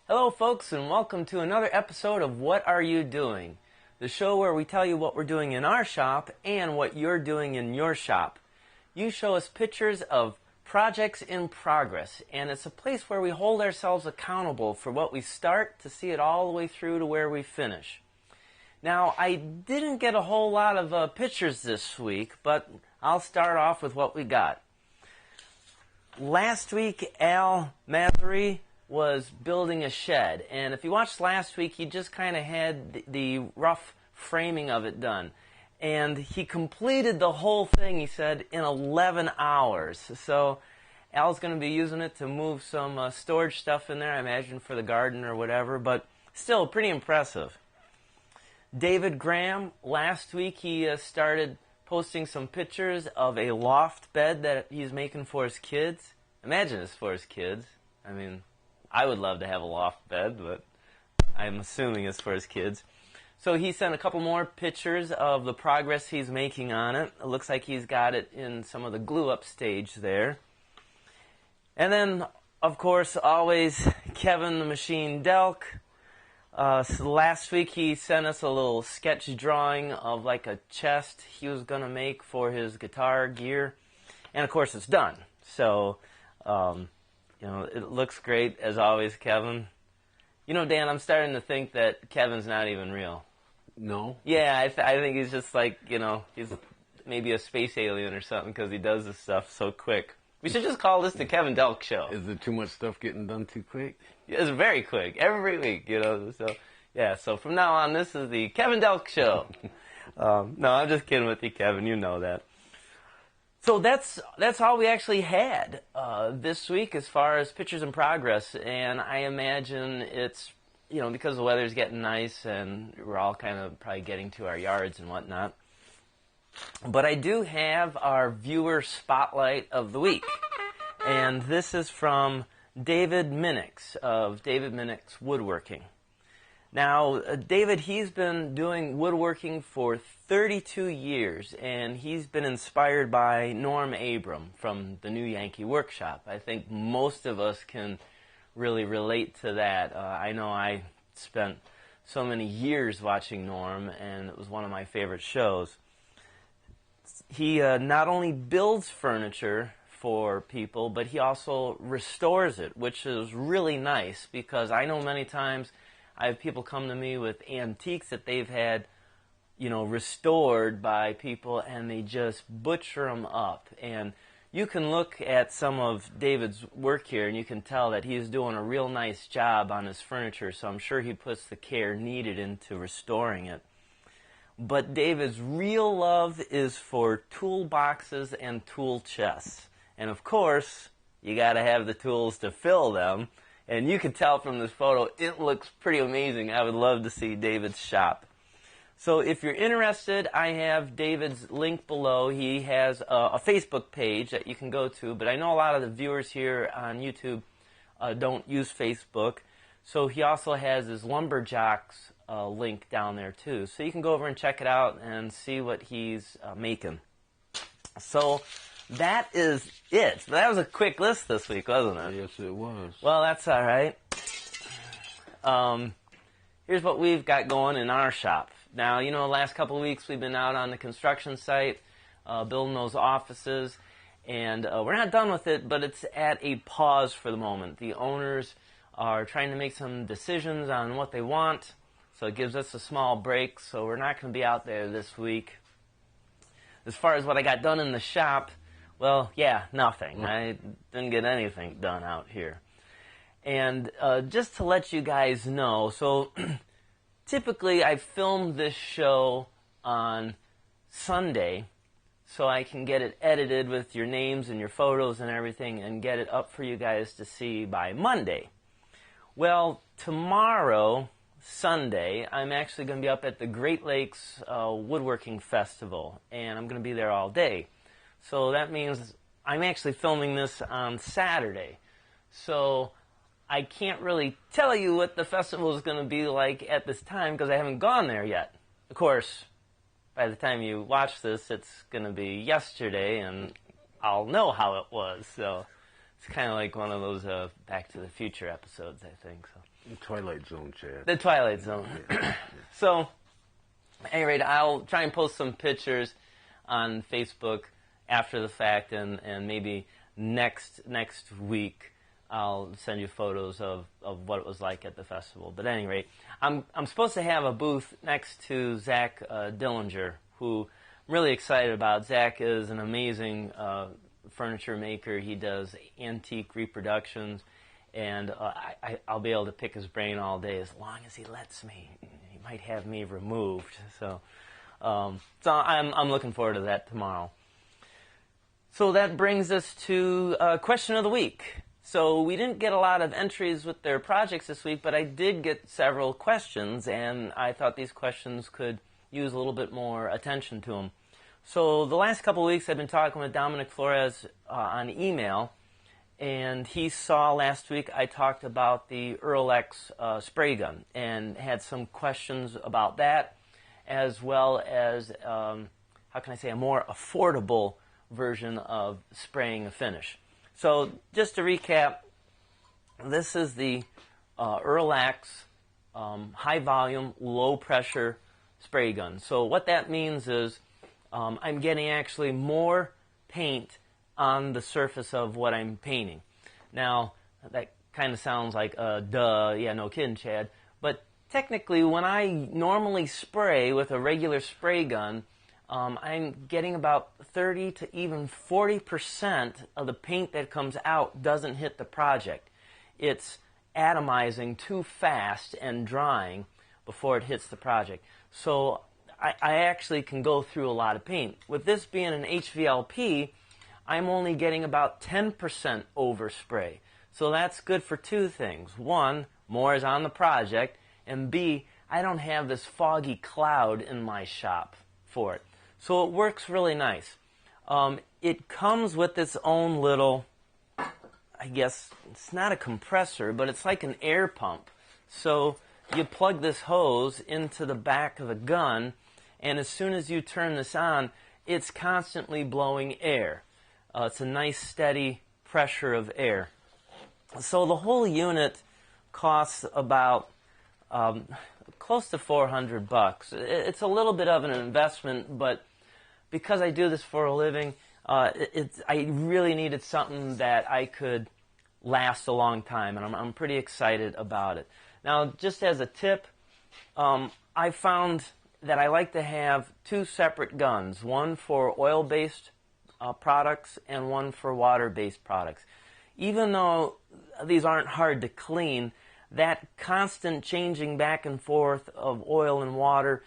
Hello folks, and welcome to another episode of What Are You Doing? The show where we tell you what we're doing in our shop and what you're doing in your shop. You show us pictures of projects in progress, and it's a place where we hold ourselves accountable for what we start to see it all the way through to where we finish. Now, I didn't get a whole lot of pictures this week, but I'll start off with what we got. Last week, Al Mathery was building a shed, and if you watched last week, he just kind of had the rough framing of it done. And he completed the whole thing, he said, in 11 hours. So Al's going to be using it to move some storage stuff in there, I imagine for the garden or whatever, but still pretty impressive. David Graham, last week he started posting some pictures of a loft bed that he's making for his kids. Imagine it's for his kids. I mean, I would love to have a loft bed, but I'm assuming it's for his kids. So he sent a couple more pictures of the progress he's making on it. It looks like he's got it in some of the glue-up stage there. And then, of course, always Kevin the Machine Delk. So last week he sent us a little sketch drawing of like a chest he was going to make for his guitar gear. And, of course, it's done. So, it looks great, as always, Kevin. You know, Dan, I'm starting to think that Kevin's not even real. No? Yeah, I think he's just like, he's maybe a space alien or something because he does this stuff so quick. We should just call this the Kevin Delk Show. Is there too much stuff getting done too quick? It's very quick, every week, So, yeah, so from now on, this is the Kevin Delk Show. No, I'm just kidding with you, Kevin. You know that. So that's all we actually had this week as far as pictures in progress, and I imagine it's, because the weather's getting nice and we're all kind of probably getting to our yards and whatnot. But I do have our viewer spotlight of the week, and this is from David Minnix of David Minnix Woodworking. Now, David, he's been doing woodworking for 32 years, and he's been inspired by Norm Abram from the New Yankee Workshop. I think most of us can really relate to that. I know I spent so many years watching Norm, and it was one of my favorite shows. He not only builds furniture for people, but he also restores it, which is really nice because I know many times I have people come to me with antiques that they've had, restored by people, and they just butcher them up. And you can look at some of David's work here, and you can tell that he's doing a real nice job on his furniture, so I'm sure he puts the care needed into restoring it. But David's real love is for toolboxes and tool chests. And of course, you got to have the tools to fill them. And you can tell from this photo, it looks pretty amazing. I would love to see David's shop. So if you're interested, I have David's link below. He has a Facebook page that you can go to, but I know a lot of the viewers here on YouTube don't use Facebook. So he also has his Lumberjacks link down there too. So you can go over and check it out and see what he's making. So that is it. That was a quick list this week, wasn't it? Yes, it was. Well, that's all right. Here's what we've got going in our shop. Now, the last couple of weeks we've been out on the construction site building those offices, and we're not done with it, but it's at a pause for the moment. The owners are trying to make some decisions on what they want, so it gives us a small break, so we're not going to be out there this week. As far as what I got done in the shop, well, yeah, nothing. I didn't get anything done out here. And just to let you guys know, so typically I film this show on Sunday so I can get it edited with your names and your photos and everything and get it up for you guys to see by Monday. Well, tomorrow, Sunday, I'm actually going to be up at the Great Lakes Woodworking Festival, and I'm going to be there all day. So that means I'm actually filming this on Saturday. So I can't really tell you what the festival is going to be like at this time because I haven't gone there yet. Of course, by the time you watch this, it's going to be yesterday, and I'll know how it was. So It's kind of like one of those Back to the Future episodes, I think. So. Twilight Zone, Chad. The Twilight Zone. So, at any rate, I'll try and post some pictures on Facebook after the fact, and maybe next week I'll send you photos of what it was like at the festival. But at any rate, I'm supposed to have a booth next to Zach Dillinger, who I'm really excited about. Zach is an amazing furniture maker. He does antique reproductions, and I'll be able to pick his brain all day as long as he lets me. He might have me removed. So I'm looking forward to that tomorrow. So that brings us to question of the week. So we didn't get a lot of entries with their projects this week, but I did get several questions, and I thought these questions could use a little bit more attention to them. So the last couple of weeks I've been talking with Dominic Flores on email, and he saw last week I talked about the Earl X spray gun and had some questions about that, as well as, how can I say, a more affordable version of spraying a finish. So just to recap, this is the Earl X high volume, low pressure spray gun. So what that means is I'm getting actually more paint on the surface of what I'm painting. Now, that kind of sounds like, duh, yeah, no kidding, Chad. But technically, when I normally spray with a regular spray gun, I'm getting about 30 to even 40% of the paint that comes out doesn't hit the project. It's atomizing too fast and drying before it hits the project. So I actually can go through a lot of paint. With this being an HVLP, I'm only getting about 10% overspray. So that's good for two things. One, more is on the project, and B, I don't have this foggy cloud in my shop for it. So it works really nice. It comes with its own little, I guess, it's not a compressor, but it's like an air pump. So you plug this hose into the back of the gun, and as soon as you turn this on, it's constantly blowing air. It's a nice steady pressure of air. So the whole unit costs about close to $400. It's a little bit of an investment, but because I do this for a living, I really needed something that I could last a long time, and I'm pretty excited about it. Now, just as a tip, I found that I like to have two separate guns, one for oil-based products and one for water-based products. Even though these aren't hard to clean, that constant changing back and forth of oil and water,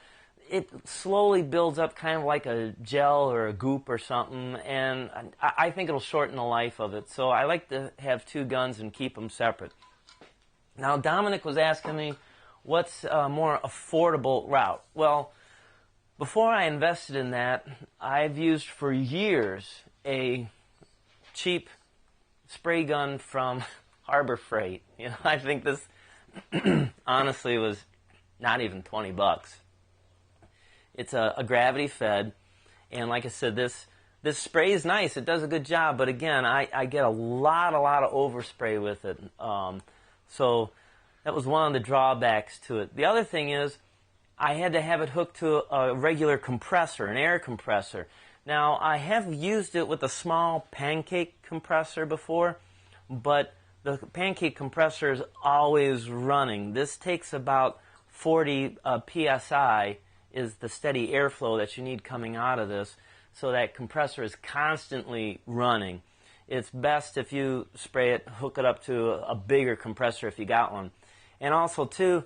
it slowly builds up kind of like a gel or a goop or something, and I think it'll shorten the life of it. So I like to have two guns and keep them separate. Now, Dominic was asking me, what's a more affordable route? Well, before I invested in that, I've used for years a cheap spray gun from Harbor Freight. You know, I think this honestly was not even $20. It's a gravity fed, and like I said, this spray is nice. It does a good job, but again, I get a lot of overspray with it. So that was one of the drawbacks to it. The other thing is I had to have it hooked to a regular compressor, an air compressor. Now, I have used it with a small pancake compressor before, but the pancake compressor is always running. This takes about 40 psi is the steady airflow that you need coming out of this, so that compressor is constantly running. It's best if you spray it, hook it up to a bigger compressor if you got one. And also, too,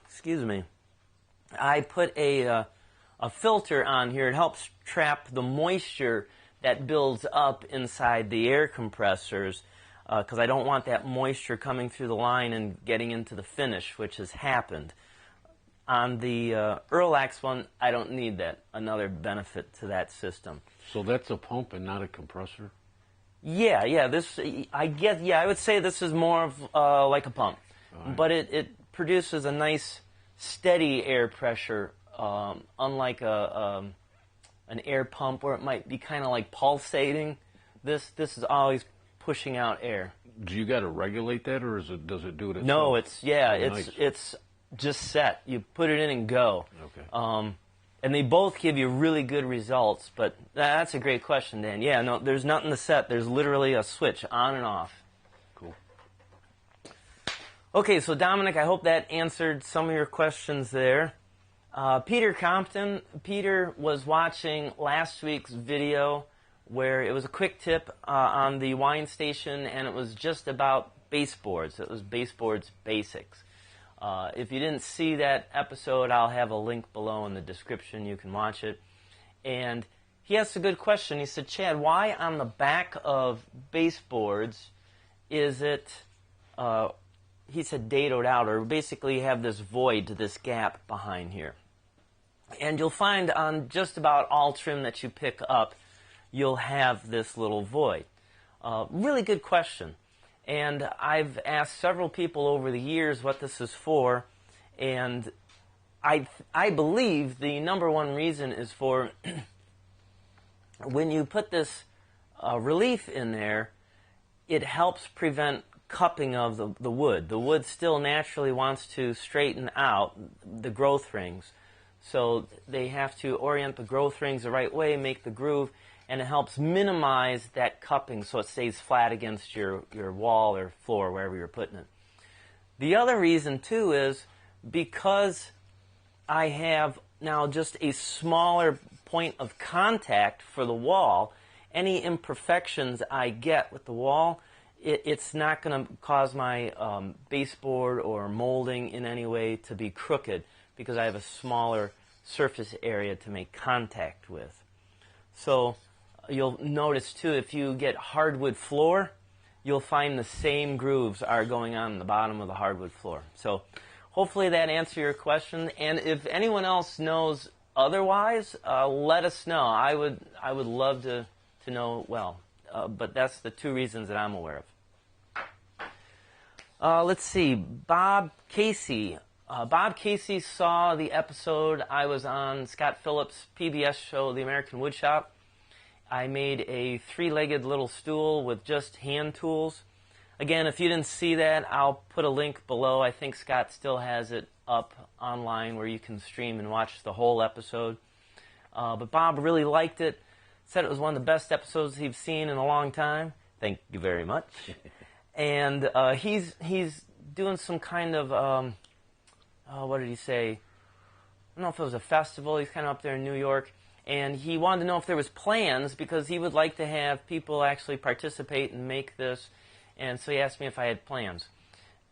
excuse me, I put a filter on here. It helps trap the moisture that builds up inside the air compressors, because I don't want that moisture coming through the line and getting into the finish, which has happened. On the Earl X one, I don't need that. Another benefit to that system. So that's a pump and not a compressor? Yeah. This I would say this is more of like a pump, right. But it produces a nice steady air pressure, unlike an air pump where it might be kind of like pulsating. This is always pushing out air. Do you got to regulate that, or does it do it itself? No, it's nice. it's just set. You put it in and go. Okay. And they both give you really good results. But that's a great question, Dan. Yeah, no, there's nothing to set. There's literally a switch on and off. Cool. Okay, so Dominic, I hope that answered some of your questions there. Peter Compton. Peter was watching last week's video where it was a quick tip on the wine station, and it was just about baseboards. It was Baseboards Basics. If you didn't see that episode, I'll have a link below in the description. You can watch it. And he asked a good question. He said, Chad, why on the back of baseboards is it, he said, dadoed out, or basically you have this void, this gap behind here. And you'll find on just about all trim that you pick up, you'll have this little void. Really good question. And I've asked several people over the years what this is for, and I believe the number one reason is for when you put this relief in there, it helps prevent cupping of the wood. The wood still naturally wants to straighten out the growth rings, so they have to orient the growth rings the right way, make the groove, and it helps minimize that cupping so it stays flat against your wall or floor, wherever you're putting it. The other reason, too, is because I have now just a smaller point of contact for the wall, any imperfections I get with the wall, it's not going to cause my baseboard or molding in any way to be crooked because I have a smaller surface area to make contact with. So you'll notice, too, if you get hardwood floor, you'll find the same grooves are going on in the bottom of the hardwood floor. So hopefully that answered your question. And if anyone else knows otherwise, let us know. I would love to know well. But that's the two reasons that I'm aware of. Let's see. Bob Casey. Bob Casey saw the episode I was on Scott Phillips' PBS show, The American Woodshop. I made a three-legged little stool with just hand tools. Again, if you didn't see that, I'll put a link below. I think Scott still has it up online where you can stream and watch the whole episode. But Bob really liked it. Said it was one of the best episodes he's seen in a long time. Thank you very much. And he's doing some kind of, what did he say? I don't know if it was a festival. He's kind of up there in New York. And he wanted to know if there was plans because he would like to have people actually participate and make this. And so he asked me if I had plans.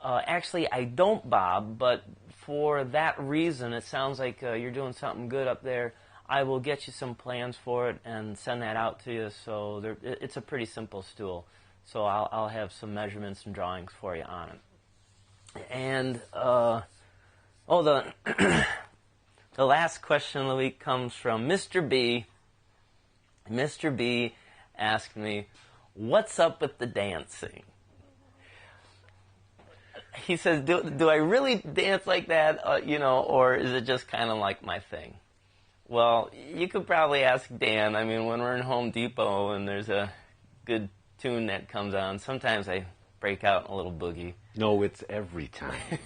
Actually, I don't, Bob, but for that reason, it sounds like you're doing something good up there. I will get you some plans for it and send that out to you. So it's a pretty simple stool. So I'll have some measurements and drawings for you on it. And, the last question of the week comes from Mr. B. Mr. B asked me, what's up with the dancing? He says, do I really dance like that, or is it just kind of like my thing? Well, you could probably ask Dan. I mean, when we're in Home Depot and there's a good tune that comes on, sometimes I break out in a little boogie. No, it's every time.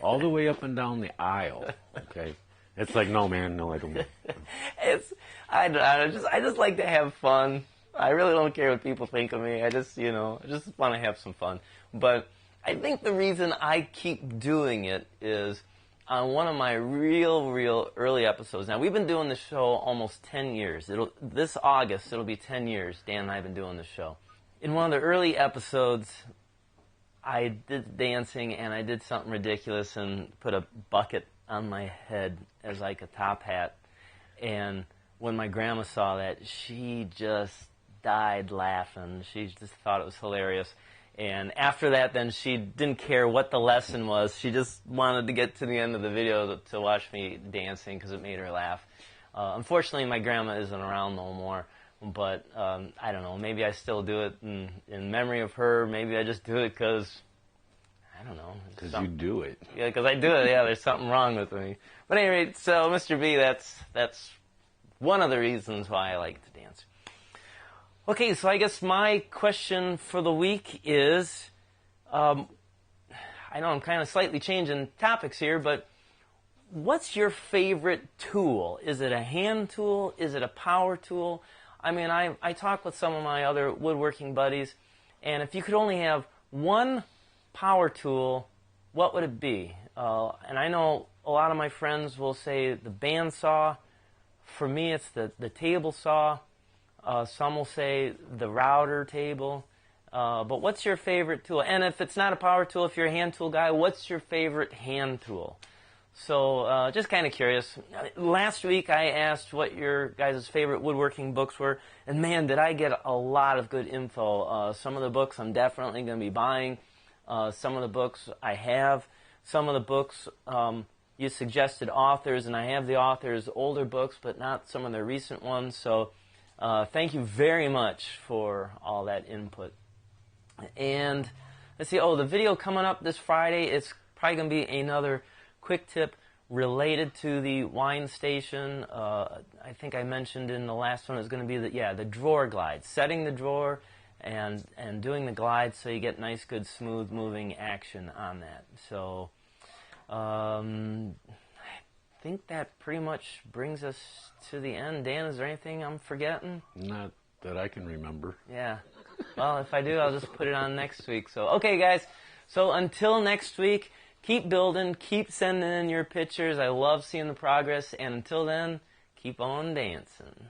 All the way up and down the aisle, okay? It's like, no, man, no, I don't. I just like to have fun. I really don't care what people think of me. I just want to have some fun. But I think the reason I keep doing it is on one of my real early episodes. Now, we've been doing this show almost 10 years. This August, it'll be 10 years Dan and I have been doing this show. In one of the early episodes, I did dancing and I did something ridiculous and put a bucket on my head as like a top hat. And when my grandma saw that, she just died laughing. She just thought it was hilarious. And after that, then she didn't care what the lesson was. She just wanted to get to the end of the video to watch me dancing because it made her laugh. Unfortunately, my grandma isn't around no more. But I don't know. Maybe I still do it in memory of her. Maybe I just do it because, I don't know. Because you do it. Yeah, because I do it. Yeah, there's something wrong with me. But anyway, so Mr. B, that's one of the reasons why I like to dance. Okay, so I guess my question for the week is, I know I'm kind of slightly changing topics here, but what's your favorite tool? Is it a hand tool? Is it a power tool? I mean, I talk with some of my other woodworking buddies, and if you could only have one power tool, what would it be? And I know a lot of my friends will say the bandsaw. For me, it's the table saw. Some will say the router table. But what's your favorite tool? And if it's not a power tool, if you're a hand tool guy, what's your favorite hand tool? So just kind of curious. Last week I asked what your guys' favorite woodworking books were, and man, did I get a lot of good info. Some of the books I'm definitely going to be buying. Some of the books I have. Some of the books you suggested authors, and I have the authors' older books, but not some of their recent ones. So thank you very much for all that input. And let's see, the video coming up this Friday, it's probably going to be another quick tip related to the wine station. I think I mentioned in the last one it's going to be the drawer glide, setting the drawer and doing the glide so you get nice, good, smooth moving action on that. So I think that pretty much brings us to the end. Dan, is there anything I'm forgetting? Not that I can remember. Yeah. Well, if I do, I'll just put it on next week. So, okay, guys. So until next week, keep building, keep sending in your pictures. I love seeing the progress. And until then, keep on dancing.